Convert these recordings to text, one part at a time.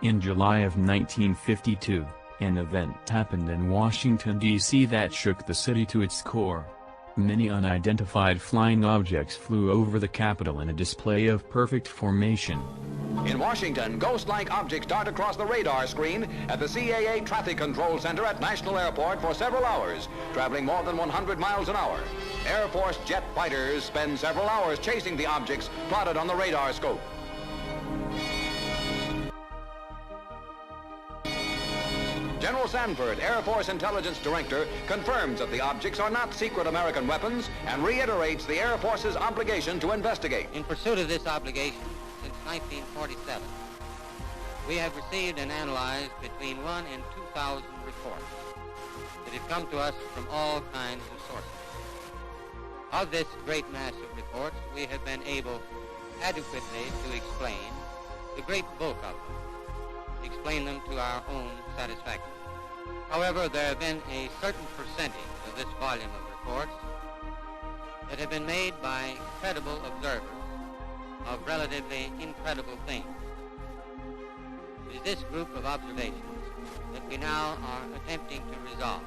In July of 1952, an event happened in Washington, D.C. that shook the city to its core. Many unidentified flying objects flew over the Capitol in a display of perfect formation. In Washington, ghost-like objects dart across the radar screen at the CAA Traffic Control Center at National Airport for several hours, traveling more than 100 miles an hour. Air Force jet fighters spend several hours chasing the objects plotted on the radar scope. General Sanford, Air Force Intelligence Director, confirms that the objects are not secret American weapons and reiterates the Air Force's obligation to investigate. In pursuit of this obligation, since 1947, we have received and analyzed between 1,000 and 2,000 reports that have come to us from all kinds of sources. Of this great mass of reports, we have been able adequately to explain the great bulk of them, explain them to our own satisfaction. However, there have been a certain percentage of this volume of reports that have been made by credible observers of relatively incredible things. It is this group of observations that we now are attempting to resolve.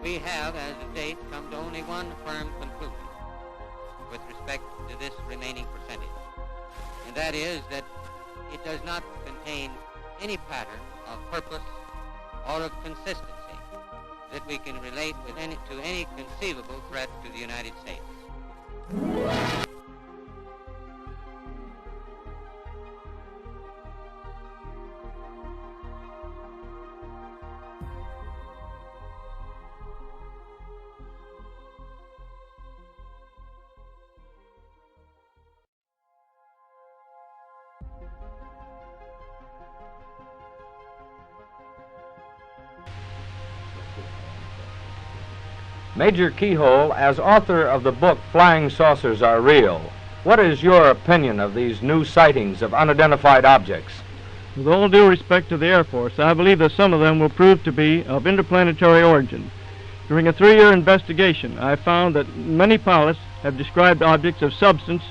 We have, as of date, come to only one firm conclusion with respect to this remaining percentage, and that is that it does not contain any pattern of purpose or of consistency that we can relate to any conceivable threat to the United States. Major Keyhole, as author of the book Flying Saucers Are Real, what is your opinion of these new sightings of unidentified objects? With all due respect to the Air Force, I believe that some of them will prove to be of interplanetary origin. During a 3-year investigation, I found that many pilots have described objects of substance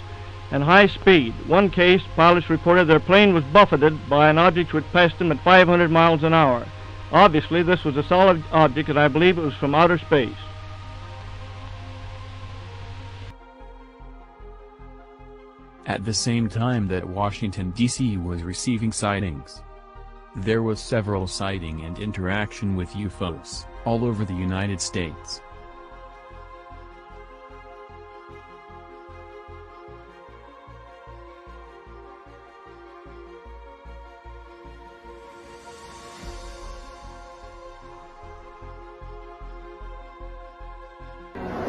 and high speed. One case, pilots reported their plane was buffeted by an object which passed them at 500 miles an hour. Obviously, this was a solid object, and I believe it was from outer space. At the same time that Washington, D.C. was receiving sightings, there was several sighting and interaction with UFOs all over the United States.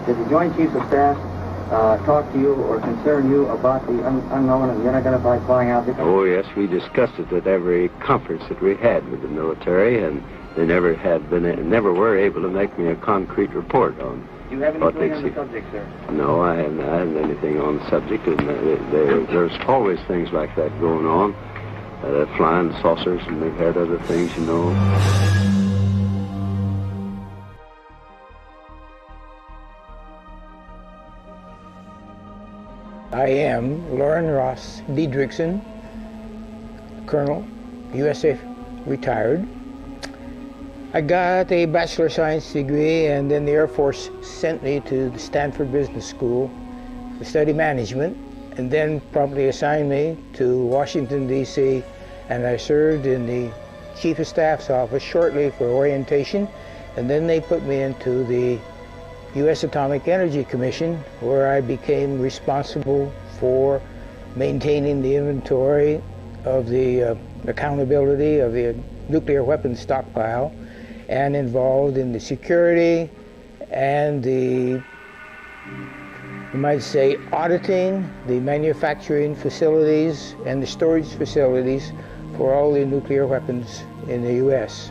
Did the Joint Chiefs of Staff talk to you or concern you about the unknown and the unidentified flying object? Oh, yes, we discussed it at every conference that we had with the military, and they never were able to make me a concrete report on Do you have what anything they on see. the subject, sir? No, I haven't had anything on the subject, and there's always things like that going on. Flying saucers, and they've had other things, you know. I am Lauren Ross Diedrichsen, Colonel, USA retired. I got a Bachelor of Science degree, and then the Air Force sent me to the Stanford Business School to study management, and then promptly assigned me to Washington, D.C., and I served in the Chief of Staff's office shortly for orientation, and then they put me into the U.S. Atomic Energy Commission, where I became responsible for maintaining the inventory of the accountability of the nuclear weapons stockpile, and involved in the security and the, you might say, auditing the manufacturing facilities and the storage facilities for all the nuclear weapons in the U.S.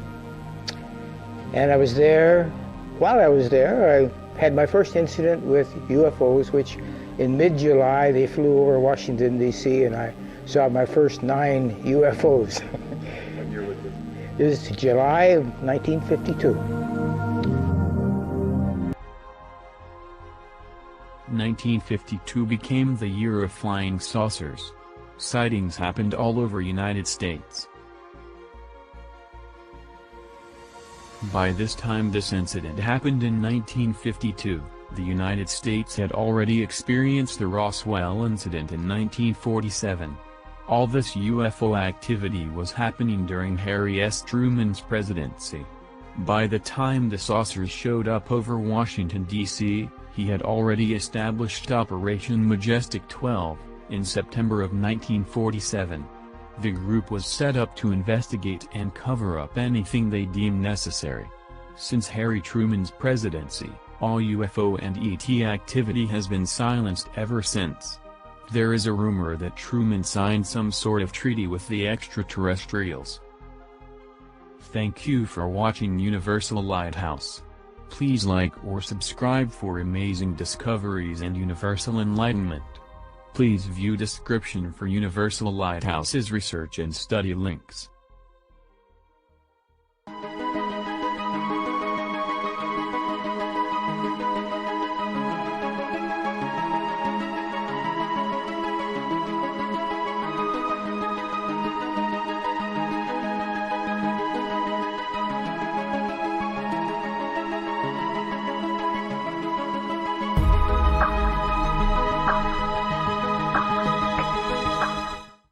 And I was there, while I was there, I had my first incident with UFOs, which in mid-July they flew over Washington, D.C., and I saw my first 9 UFOs. What year was this? This is July of 1952. 1952 became the year of flying saucers. Sightings happened all over United States. By this time this incident happened in 1952, the United States had already experienced the Roswell incident in 1947. All this UFO activity was happening during Harry S. Truman's presidency. By the time the saucers showed up over Washington, D.C., he had already established Operation Majestic 12, in September of 1947. The group was set up to investigate and cover up anything they deemed necessary. Since Harry Truman's presidency, all UFO and ET activity has been silenced ever since. There is a rumor that Truman signed some sort of treaty with the extraterrestrials. Thank you for watching Universal Lighthouse. Please like or subscribe for amazing discoveries and universal enlightenment. Please view description for Universal Lighthouse's research and study links.